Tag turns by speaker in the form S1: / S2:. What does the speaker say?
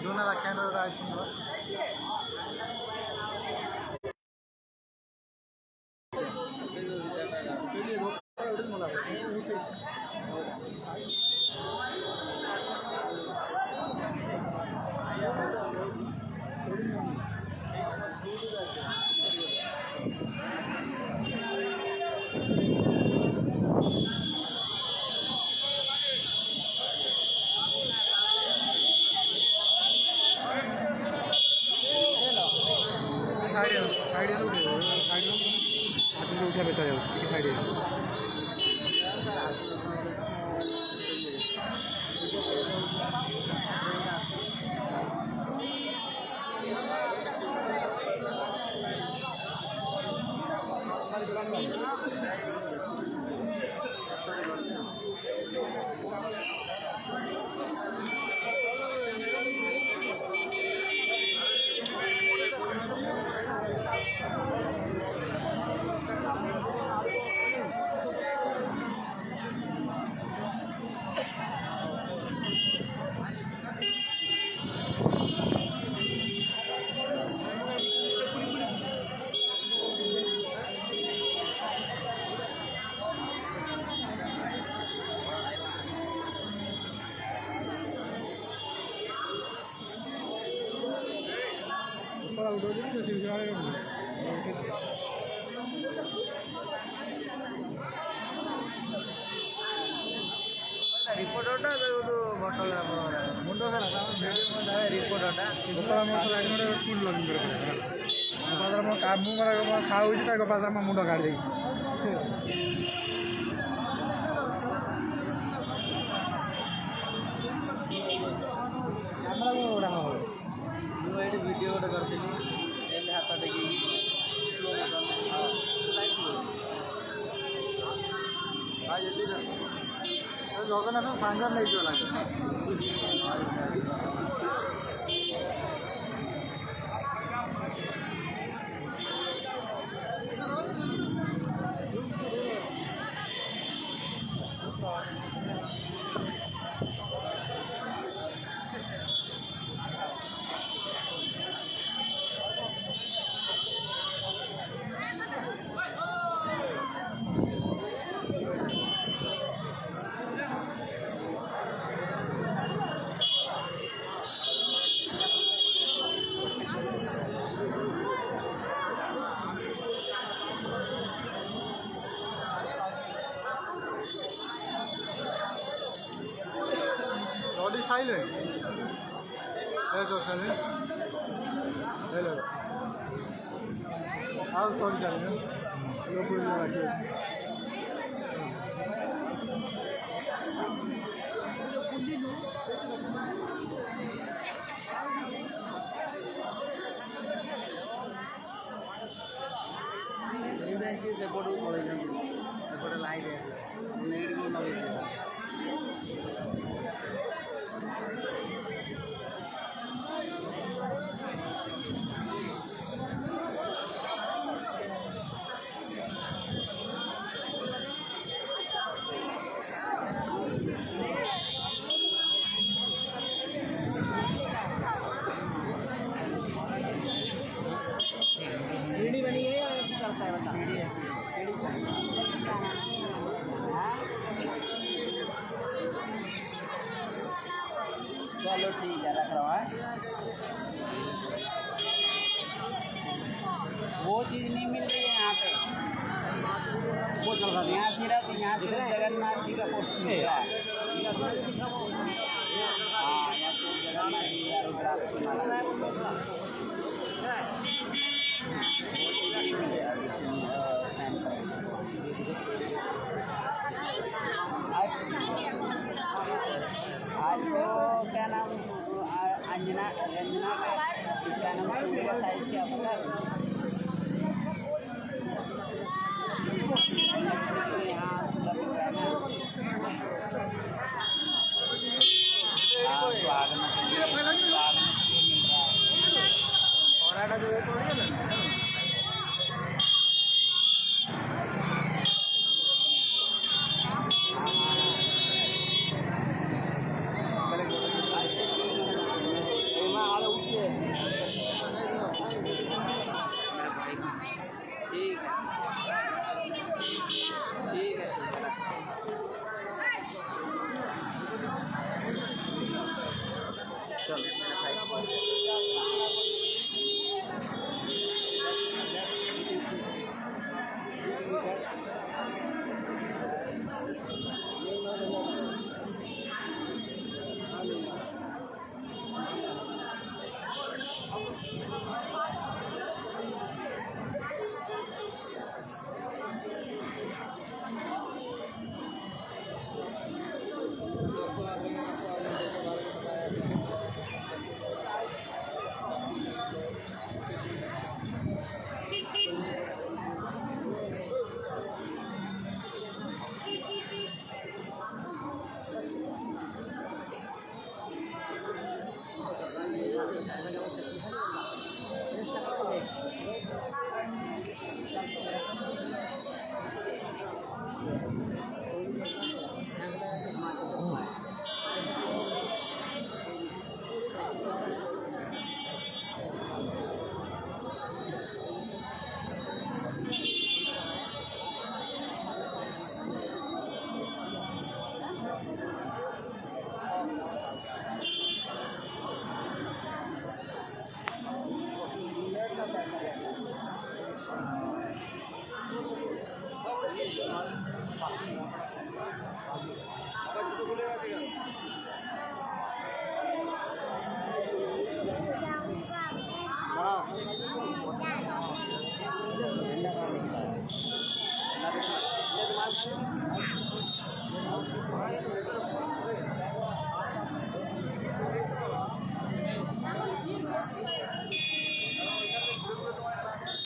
S1: Dona la camera रिपोर्टरटा मुंड रिपोर्टरटा school लगे खाऊँ मुंड काट वीडियो गोटे करी हाथ देखी जगन्नाथ सांगर नहीं जो silent. That's all silent. Hello. I'll call you. No problem. सेपटू पड़े जाते लाइट लाइट को लगे बनी है या करता है बता चलो ठीक है, रख रहा है। वो चीज़ नहीं मिल रही है यहाँ पे। वो चल रहा है यहाँ सिर्फ जगन्नाथ जी का फोटो मिल रहा है। हाँ, यहाँ सिर्फ जगन्नाथ जी का रुद्राक्ष की माला। आज तो क्या नाम अंजना रंजना क्या नाम पूरा साइज क्या पता है?